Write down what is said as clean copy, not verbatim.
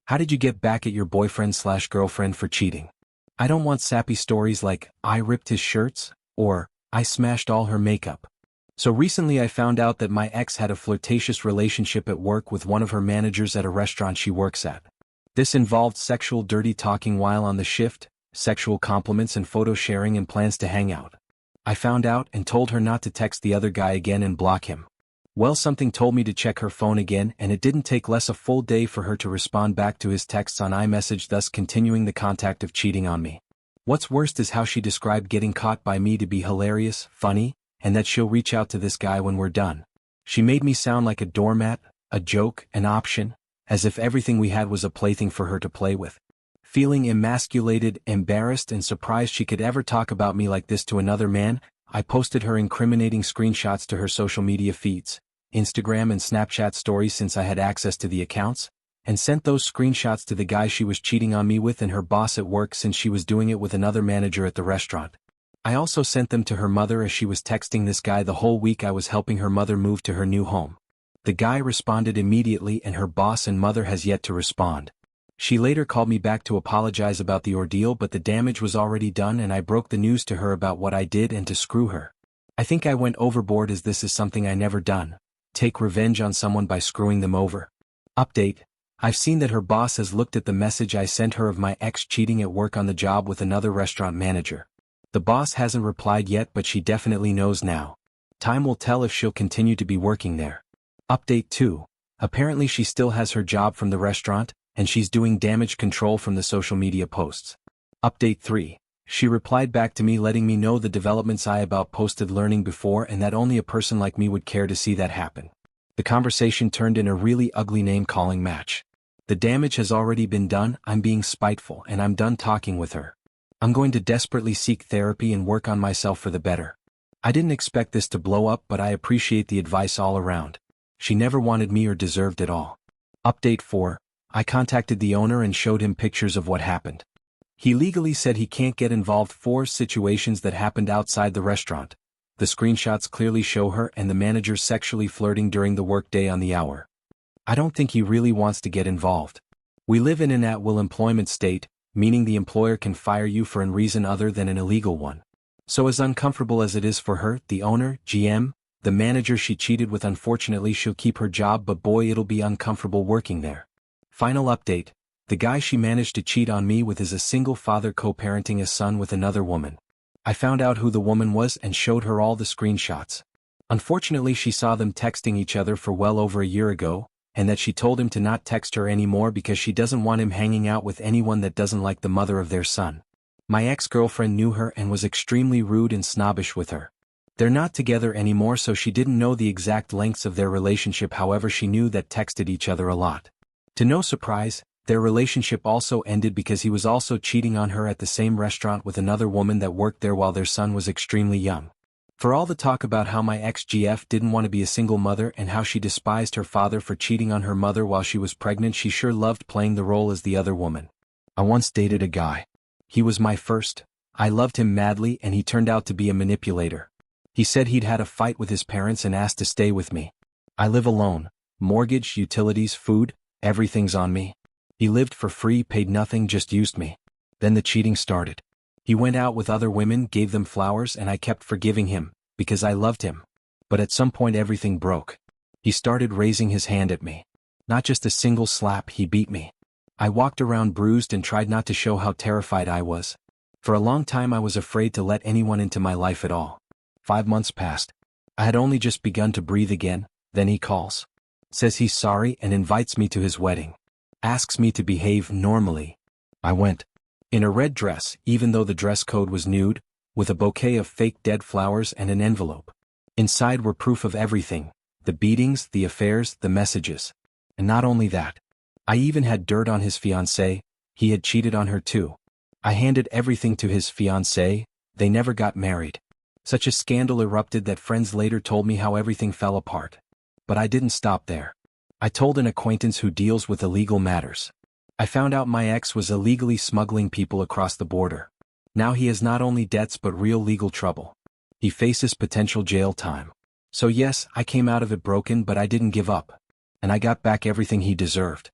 How did you get back at your boyfriend/girlfriend for cheating? I don't want sappy stories like, I ripped his shirts, or, I smashed all her makeup. So recently I found out that my ex had a flirtatious relationship at work with one of her managers at a restaurant she works at. This involved sexual dirty talking while on the shift, sexual compliments and photo sharing and plans to hang out. I found out and told her not to text the other guy again and block him. Well, something told me to check her phone again, and it didn't take less a full day for her to respond back to his texts on iMessage, thus continuing the contact of cheating on me. What's worst is how she described getting caught by me to be hilarious, funny, and that she'll reach out to this guy when we're done. She made me sound like a doormat, a joke, an option, as if everything we had was a plaything for her to play with. Feeling emasculated, embarrassed, and surprised she could ever talk about me like this to another man, I posted her incriminating screenshots to her social media feeds, Instagram and Snapchat stories since I had access to the accounts, and sent those screenshots to the guy she was cheating on me with and her boss at work since she was doing it with another manager at the restaurant. I also sent them to her mother as she was texting this guy the whole week I was helping her mother move to her new home. The guy responded immediately and her boss and mother has yet to respond. She later called me back to apologize about the ordeal, but the damage was already done and I broke the news to her about what I did and to screw her. I think I went overboard as this is something I never done. Take revenge on someone by screwing them over. Update: I've seen that her boss has looked at the message I sent her of my ex cheating at work on the job with another restaurant manager. The boss hasn't replied yet, but she definitely knows now. Time will tell if she'll continue to be working there. Update 2. Apparently she still has her job from the restaurant, and she's doing damage control from the social media posts. Update 3. She replied back to me letting me know the developments I about posted learning before and that only a person like me would care to see that happen. The conversation turned in a really ugly name-calling match. The damage has already been done, I'm being spiteful and I'm done talking with her. I'm going to desperately seek therapy and work on myself for the better. I didn't expect this to blow up, but I appreciate the advice all around. She never wanted me or deserved it all. Update 4. I contacted the owner and showed him pictures of what happened. He legally said he can't get involved for situations that happened outside the restaurant. The screenshots clearly show her and the manager sexually flirting during the workday on the hour. I don't think he really wants to get involved. We live in an at-will employment state, meaning the employer can fire you for any reason other than an illegal one. So as uncomfortable as it is for her, the owner, GM, the manager she cheated with, unfortunately she'll keep her job, but boy, it'll be uncomfortable working there. Final update: the guy she managed to cheat on me with is a single father co-parenting a son with another woman. I found out who the woman was and showed her all the screenshots. Unfortunately she saw them texting each other for well over a year ago, and that she told him to not text her anymore because she doesn't want him hanging out with anyone that doesn't like the mother of their son. My ex-girlfriend knew her and was extremely rude and snobbish with her. They're not together anymore, so she didn't know the exact lengths of their relationship, however she knew that texted each other a lot. To no surprise, their relationship also ended because he was also cheating on her at the same restaurant with another woman that worked there while their son was extremely young. For all the talk about how my ex-GF didn't want to be a single mother and how she despised her father for cheating on her mother while she was pregnant, she sure loved playing the role as the other woman. I once dated a guy. He was my first. I loved him madly and he turned out to be a manipulator. He said he'd had a fight with his parents and asked to stay with me. I live alone. Mortgage, utilities, food, everything's on me. He lived for free, paid nothing, just used me. Then the cheating started. He went out with other women, gave them flowers, and I kept forgiving him, because I loved him. But at some point everything broke. He started raising his hand at me. Not just a single slap, he beat me. I walked around bruised and tried not to show how terrified I was. For a long time I was afraid to let anyone into my life at all. 5 months passed. I had only just begun to breathe again, then he calls. Says he's sorry and invites me to his wedding. Asks me to behave normally. I went. In a red dress, even though the dress code was nude, with a bouquet of fake dead flowers and an envelope. Inside were proof of everything: the beatings, the affairs, the messages. And not only that. I even had dirt on his fiancée. He had cheated on her too. I handed everything to his fiancée. They never got married. Such a scandal erupted that friends later told me how everything fell apart. But I didn't stop there. I told an acquaintance who deals with illegal matters. I found out my ex was illegally smuggling people across the border. Now he has not only debts but real legal trouble. He faces potential jail time. So yes, I came out of it broken, but I didn't give up. And I got back everything he deserved.